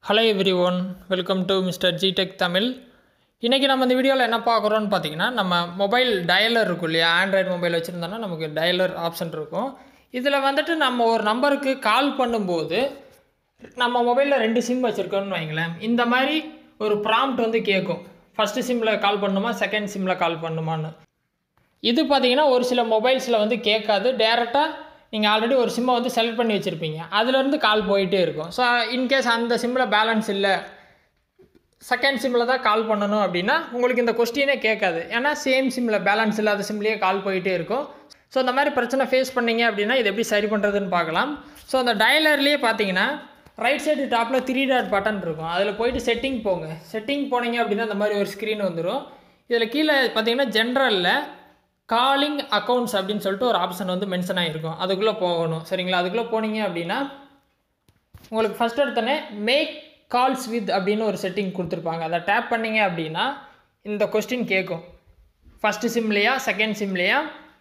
Hello every one, welcome to mister G tech Tamil. இன்றைக்கி நம்ம இந்த வீடியோவில் என்ன பார்க்குறோன்னு பார்த்தீங்கன்னா, நம்ம மொபைல் டயலர் இருக்கும் இல்லையா, ஆண்ட்ராய்டு மொபைல் வச்சுருந்தோன்னா நமக்கு டயலர் ஆப்ஷன் இருக்கும். இதில் வந்துட்டு நம்ம ஒரு நம்பருக்கு கால் பண்ணும்போது, நம்ம மொபைலில் 2 சிம் வச்சுருக்கோன்னு வைங்களேன், இந்த மாதிரி ஒரு ப்ராம்ப்ட் வந்து கேட்கும். ஃபஸ்ட்டு சிம்மில் கால் பண்ணணுமா, செகண்ட் சிம்மில் கால் பண்ணணுமான்னு. இது பார்த்தீங்கன்னா ஒரு சில மொபைல்ஸில் வந்து கேட்காது. டேரெக்டாக நீங்கள் ஆல்ரெடி ஒரு சிம்மை வந்து செலக்ட் பண்ணி வச்சுருப்பீங்க, அதுலேருந்து கால் போயிட்டே இருக்கும். ஸோ இன்கேஸ் அந்த சிம்மில் பேலன்ஸ் இல்லை, செகண்ட் சிம்மில் தான் கால் பண்ணணும் அப்படின்னா உங்களுக்கு இந்த கொஸ்டினே கேட்காது. ஏன்னா சேம் சிம்மில் பேலன்ஸ் இல்லாத சிம்லேயே கால் போயிட்டே இருக்கும். ஸோ இந்த மாதிரி பிரச்சனை ஃபேஸ் பண்ணிங்க அப்படின்னா இது எப்படி சரி பண்ணுறதுன்னு பார்க்கலாம். ஸோ அந்த டயலர்லேயே பார்த்தீங்கன்னா ரைட் சைடு டாப்பில் 3 டாட் பட்டன் இருக்கும். அதில் போயிட்டு செட்டிங் போங்க. செட்டிங் போனீங்க அப்படின்னா இந்த மாதிரி ஒரு ஸ்க்ரீன் வந்துடும். இதில் கீழே பார்த்தீங்கன்னா ஜென்ரலில் காலிங் அக்கௌண்ட்ஸ் அப்படின்னு சொல்லிட்டு ஒரு ஆப்ஷன் வந்து மென்ஷன் ஆகிருக்கும். அதுக்குள்ளே போகணும், சரிங்களா? அதுக்குள்ளே போனீங்க அப்படின்னா உங்களுக்கு ஃபஸ்ட் எடுத்தோடனே மேக் கால்ஸ் வித் அப்படின்னு ஒரு செட்டிங் கொடுத்துருப்பாங்க. அதை டேப் பண்ணிங்க அப்படின்னா இந்த கொஸ்டின் கேட்கும். ஃபஸ்ட்டு சிம்லையா, செகண்ட் சிம்லையா,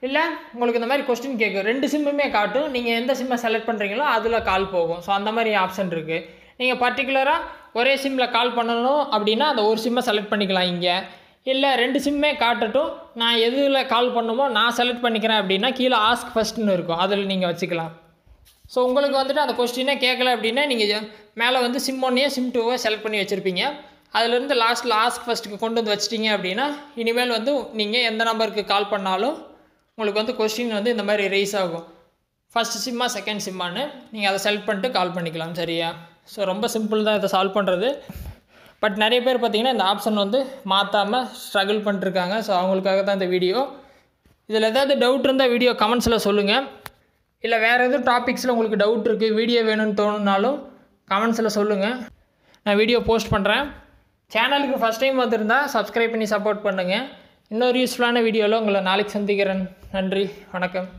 இல்லை உங்களுக்கு இந்த மாதிரி கொஸ்டின் கேட்கும். 2 சிம்முமே காட்டும். நீங்கள் எந்த சிம்மை செலக்ட் பண்ணுறீங்களோ அதில் கால் போகும். ஸோ அந்த மாதிரி ஆப்ஷன் இருக்குது. நீங்கள் பர்டிகுலராக ஒரே சிம்மில் கால் பண்ணணும் அப்படின்னா அந்த ஒரு சிம்மை செலக்ட் பண்ணிக்கலாம். இங்கே இல்லை 2 சிம்மே காட்டட்டும், நான் எதில் கால் பண்ணுமோ நான் செலக்ட் பண்ணிக்கிறேன் அப்படின்னா கீழே ஆஸ்க் ஃபஸ்ட்டுன்னு இருக்கும், அதில் நீங்கள் வச்சுக்கலாம். ஸோ உங்களுக்கு வந்துட்டு அந்த கொஸ்டினே கேட்கல அப்படின்னா நீங்கள் மேலே வந்து சிம் 1 சிம் 2 செலக்ட் பண்ணி வச்சுருப்பீங்க. அதிலேருந்து லாஸ்ட்டில் ஆஸ்க் ஃபஸ்ட்டுக்கு கொண்டு வந்து வச்சிட்டிங்க அப்படின்னா இனிமேல் வந்து நீங்கள் எந்த நம்பருக்கு கால் பண்ணாலும் உங்களுக்கு வந்து கொஸ்டின் வந்து இந்த மாதிரி ரைஸ் ஆகும். ஃபஸ்ட்டு சிம்மா செகண்ட் சிம்மான்னு நீங்கள் அதை செலக்ட் பண்ணிட்டு கால் பண்ணிக்கலாம், சரியா? ஸோ ரொம்ப சிம்பிள் தான் இதை சால்வ் பண்ணுறது. பட் நிறைய பேர் பார்த்திங்கன்னா இந்த ஆப்ஷன் வந்து மாற்றாமல் ஸ்ட்ரகிள் பண்ணிட்டுருக்காங்க. ஸோ அவங்களுக்காக தான் இந்த வீடியோ. இதில் ஏதாவது டவுட் இருந்தால் வீடியோ கமெண்ட்ஸில் சொல்லுங்கள். இல்லை வேறு எதுவும் டாபிக்ஸில் உங்களுக்கு டவுட் இருக்குது, வீடியோ வேணும்னு தோணுனாலும் கமெண்ட்ஸில் சொல்லுங்கள், நான் வீடியோ போஸ்ட் பண்ணுறேன். சேனலுக்கு ஃபஸ்ட் டைம் வந்திருந்தால் சப்ஸ்கிரைப் பண்ணி சப்போர்ட் பண்ணுங்கள். இன்னொரு யூஸ்ஃபுல்லான வீடியோவில் உங்களை நாளைக்கு சந்திக்கிறேன். நன்றி, வணக்கம்.